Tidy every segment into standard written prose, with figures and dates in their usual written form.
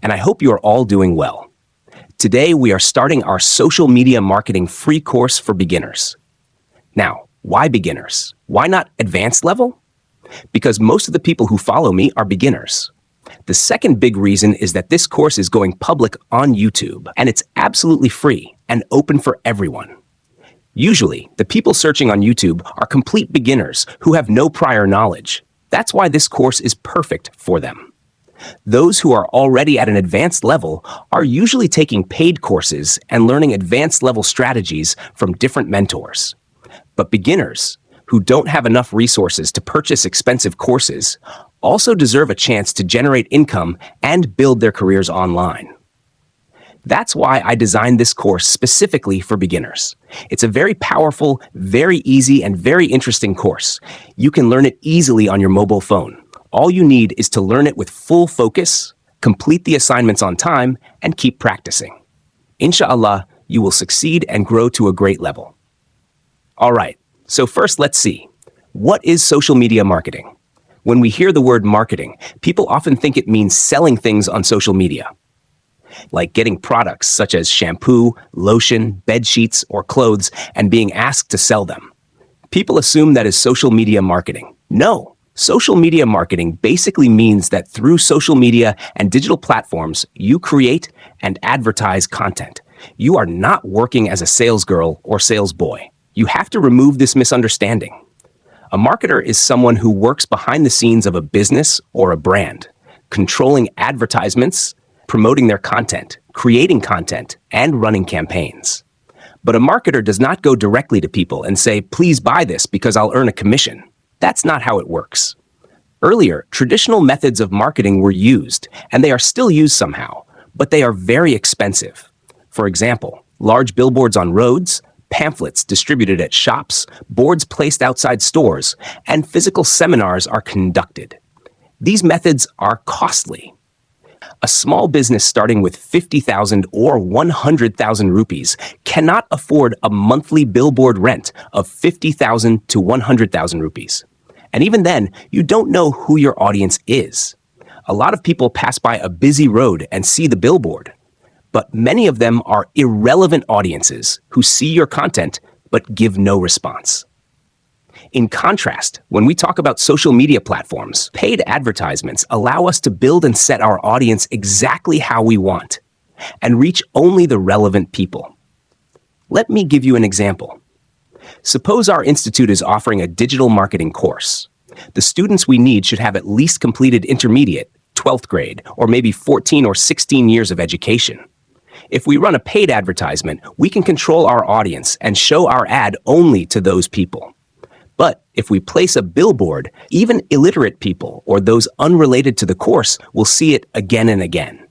and I hope you are all doing well. Today, we are starting our social media marketing free course for beginners. Now, why beginners? Why not advanced level? Because most of the people who follow me are beginners. The second big reason is that this course is going public on YouTube, and it's absolutely free and open for everyone. Usually, the people searching on YouTube are complete beginners who have no prior knowledge. That's why this course is perfect for them. Those who are already at an advanced level are usually taking paid courses and learning advanced level strategies from different mentors. But beginners, who don't have enough resources to purchase expensive courses, also deserve a chance to generate income and build their careers online. That's why I designed this course specifically for beginners. It's a very powerful, very easy, and very interesting course. You can learn it easily on your mobile phone. All you need is to learn it with full focus, complete the assignments on time, and keep practicing. Inshallah, you will succeed and grow to a great level. All right, so first let's see. What is social media marketing? When we hear the word marketing, people often think it means selling things on social media, like getting products such as shampoo, lotion, bed sheets, or clothes, and being asked to sell them. People assume that is social media marketing. No, social media marketing basically means that through social media and digital platforms, you create and advertise content. You are not working as a sales girl or sales boy. You have to remove this misunderstanding. A marketer is someone who works behind the scenes of a business or a brand, controlling advertisements, promoting their content, creating content, and running campaigns. But a marketer does not go directly to people and say, please buy this because I'll earn a commission. That's not how it works. Earlier, traditional methods of marketing were used, and they are still used somehow, but they are very expensive. For example, large billboards on roads, pamphlets distributed at shops, boards placed outside stores, and physical seminars are conducted. These methods are costly. A small business starting with 50,000 or 100,000 rupees cannot afford a monthly billboard rent of 50,000 to 100,000 rupees. And even then, you don't know who your audience is. A lot of people pass by a busy road and see the billboard, but many of them are irrelevant audiences who see your content but give no response. In contrast, when we talk about social media platforms, paid advertisements allow us to build and set our audience exactly how we want and reach only the relevant people. Let me give you an example. Suppose our institute is offering a digital marketing course. The students we need should have at least completed intermediate, 12th grade, or maybe 14 or 16 years of education. If we run a paid advertisement, we can control our audience and show our ad only to those people. But if we place a billboard, even illiterate people or those unrelated to the course will see it again and again.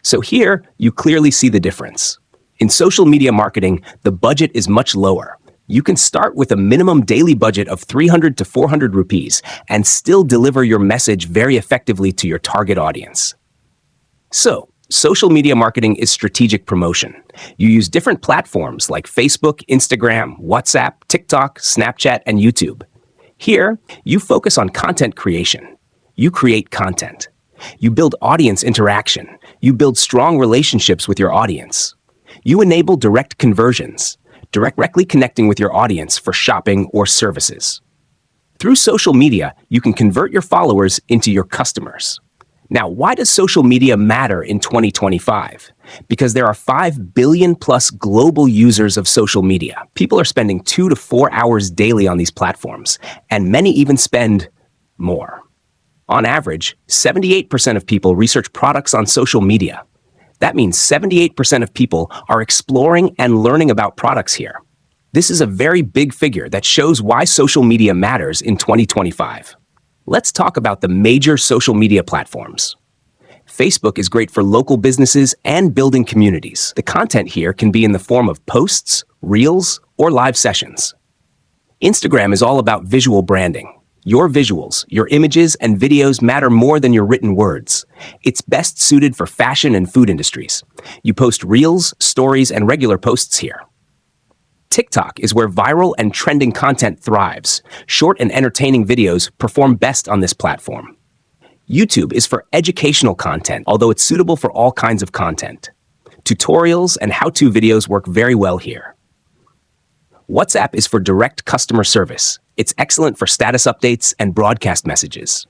So here, you clearly see the difference. In social media marketing, the budget is much lower. You can start with a minimum daily budget of 300 to 400 rupees and still deliver your message very effectively to your target audience. So, social media marketing is strategic promotion. You use different platforms like Facebook, Instagram, WhatsApp, TikTok, Snapchat, and YouTube. Here, you focus on content creation. You create content. You build audience interaction. You build strong relationships with your audience. You enable direct conversions, directly connecting with your audience for shopping or services. Through social media, you can convert your followers into your customers. Now, why does social media matter in 2025? Because there are 5 billion plus global users of social media. People are spending 2 to 4 hours daily on these platforms, and many even spend more. On average, 78% of people research products on social media. That means 78% of people are exploring and learning about products here. This is a very big figure that shows why social media matters in 2025. Let's talk about the major social media platforms. Facebook is great for local businesses and building communities. The content here can be in the form of posts, reels, or live sessions. Instagram is all about visual branding. Your visuals, your images, and videos matter more than your written words. It's best suited for fashion and food industries. You post reels, stories, and regular posts here. TikTok is where viral and trending content thrives. Short and entertaining videos perform best on this platform. YouTube is for educational content, although it's suitable for all kinds of content. Tutorials and how-to videos work very well here. WhatsApp is for direct customer service. It's excellent for status updates and broadcast messages.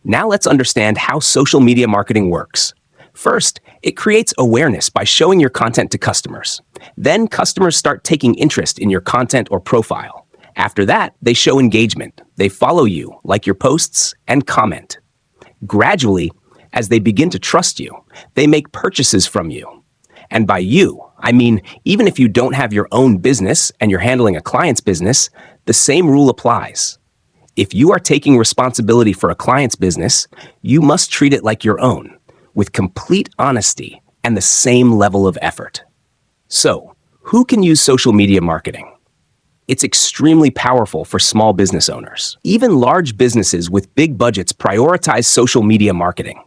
Now let's understand how social media marketing works. First, it creates awareness by showing your content to customers. Then customers start taking interest in your content or profile. After that, they show engagement. They follow you, like your posts, and comment. Gradually, as they begin to trust you, they make purchases from you. And by you, I mean, even if you don't have your own business and you're handling a client's business, the same rule applies. If you are taking responsibility for a client's business, you must treat it like your own, with complete honesty and the same level of effort. So, who can use social media marketing? It's extremely powerful for small business owners. Even large businesses with big budgets prioritize social media marketing.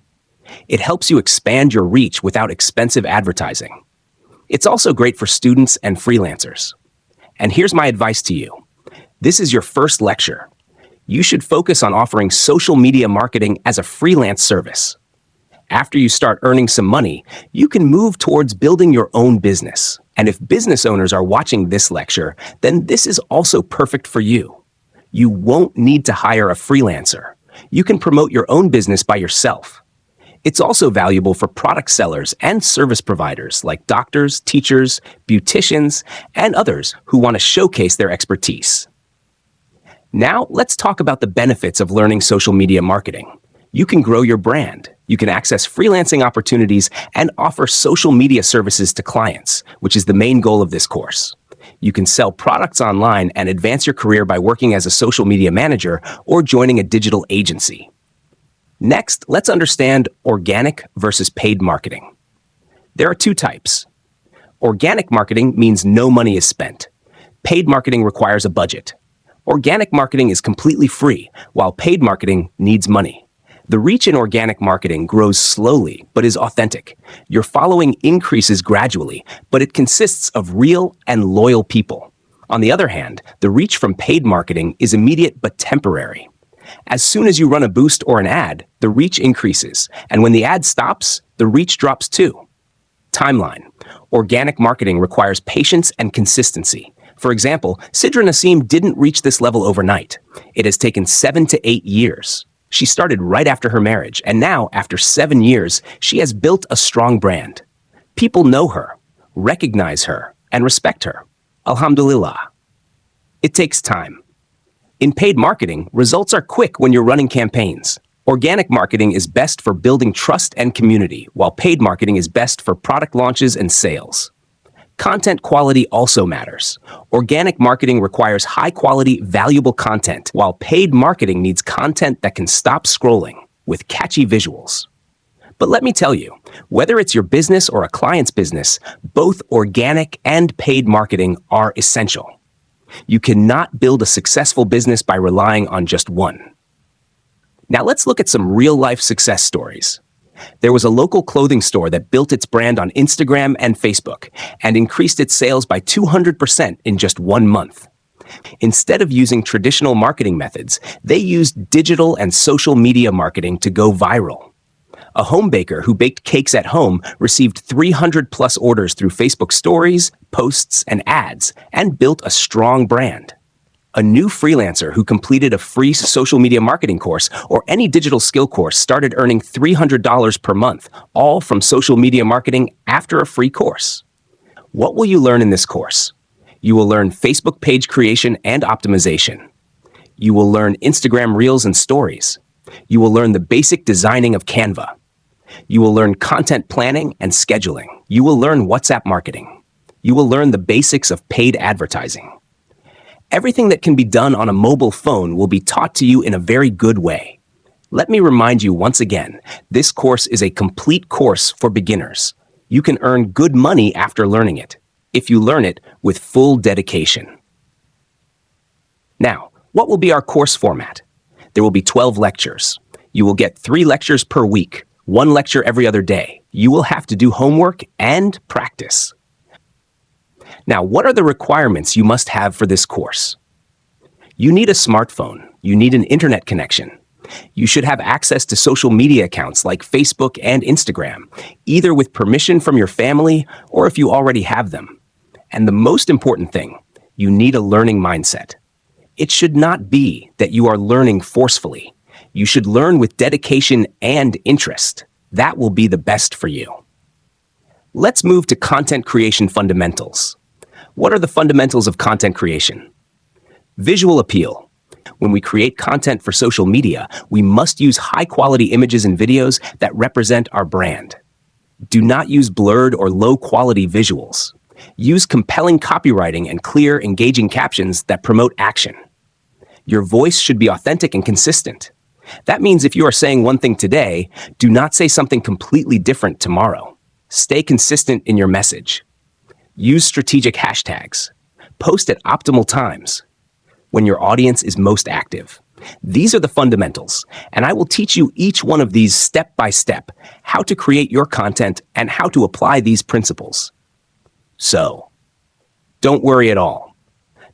It helps you expand your reach without expensive advertising. It's also great for students and freelancers. And here's my advice to you. This is your first lecture. You should focus on offering social media marketing as a freelance service. After you start earning some money, you can move towards building your own business. And if business owners are watching this lecture, then this is also perfect for you. You won't need to hire a freelancer. You can promote your own business by yourself. It's also valuable for product sellers and service providers like doctors, teachers, beauticians, and others who want to showcase their expertise. Now, let's talk about the benefits of learning social media marketing. You can grow your brand. You can access freelancing opportunities and offer social media services to clients, which is the main goal of this course. You can sell products online and advance your career by working as a social media manager or joining a digital agency. Next, let's understand organic versus paid marketing. There are two types. Organic marketing means no money is spent. Paid marketing requires a budget. Organic marketing is completely free, while paid marketing needs money. The reach in organic marketing grows slowly, but is authentic. Your following increases gradually, but it consists of real and loyal people. On the other hand, the reach from paid marketing is immediate but temporary. As soon as you run a boost or an ad, the reach increases, and when the ad stops, the reach drops too. Timeline. Organic marketing requires patience and consistency. For example, Sidra Nassim didn't reach this level overnight. It has taken 7 to 8 years. She started right after her marriage, and now, after 7 years, she has built a strong brand. People know her, recognize her, and respect her. Alhamdulillah. It takes time. In paid marketing, results are quick when you're running campaigns. Organic marketing is best for building trust and community, while paid marketing is best for product launches and sales. Content quality also matters. Organic marketing requires high-quality, valuable content, while paid marketing needs content that can stop scrolling with catchy visuals. But let me tell you, whether it's your business or a client's business, both organic and paid marketing are essential. You cannot build a successful business by relying on just one. Now let's look at some real-life success stories. There was a local clothing store that built its brand on Instagram and Facebook and increased its sales by 200% in just 1 month. Instead of using traditional marketing methods, they used digital and social media marketing to go viral. A home baker who baked cakes at home received 300 plus orders through Facebook stories, posts, and ads, and built a strong brand. A new freelancer who completed a free social media marketing course or any digital skill course started earning $300 per month, all from social media marketing after a free course. What will you learn in this course? You will learn Facebook page creation and optimization. You will learn Instagram Reels and Stories. You will learn the basic designing of Canva. You will learn content planning and scheduling. You will learn WhatsApp marketing. You will learn the basics of paid advertising. Everything that can be done on a mobile phone will be taught to you in a very good way. Let me remind you once again, this course is a complete course for beginners. You can earn good money after learning it, if you learn it with full dedication. Now, what will be our course format? There will be 12 lectures. You will get 3 lectures per week, 1 lecture every other day. You will have to do homework and practice. Now, what are the requirements you must have for this course? You need a smartphone. You need an internet connection. You should have access to social media accounts like Facebook and Instagram, either with permission from your family or if you already have them. And the most important thing, you need a learning mindset. It should not be that you are learning forcefully. You should learn with dedication and interest. That will be the best for you. Let's move to content creation fundamentals. What are the fundamentals of content creation? Visual appeal. When we create content for social media, we must use high-quality images and videos that represent our brand. Do not use blurred or low-quality visuals. Use compelling copywriting and clear, engaging captions that promote action. Your voice should be authentic and consistent. That means if you are saying one thing today, do not say something completely different tomorrow. Stay consistent in your message. Use strategic hashtags. Post at optimal times, when your audience is most active. These are the fundamentals, and I will teach you each one of these step by step, how to create your content and how to apply these principles. So, don't worry at all.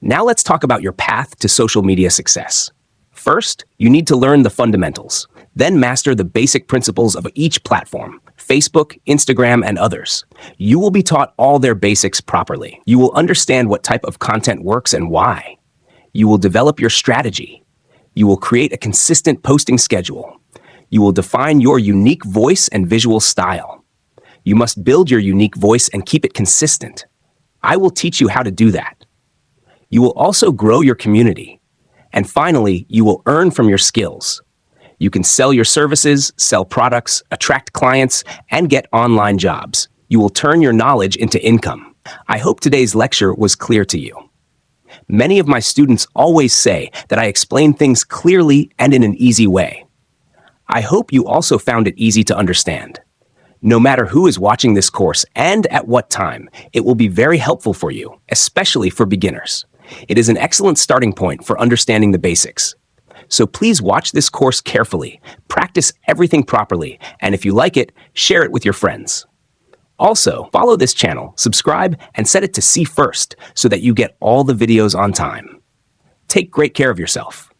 Now let's talk about your path to social media success. First, you need to learn the fundamentals, then master the basic principles of each platform, Facebook, Instagram, and others. You will be taught all their basics properly. You will understand what type of content works and why. You will develop your strategy. You will create a consistent posting schedule. You will define your unique voice and visual style. You must build your unique voice and keep it consistent. I will teach you how to do that. You will also grow your community. And finally, you will earn from your skills. You can sell your services, sell products, attract clients, and get online jobs. You will turn your knowledge into income. I hope today's lecture was clear to you. Many of my students always say that I explain things clearly and in an easy way. I hope you also found it easy to understand. No matter who is watching this course and at what time, it will be very helpful for you, especially for beginners. It is an excellent starting point for understanding the basics. So please watch this course carefully, practice everything properly, and if you like it, share it with your friends. Also, follow this channel, subscribe, and set it to see first so that you get all the videos on time. Take great care of yourself.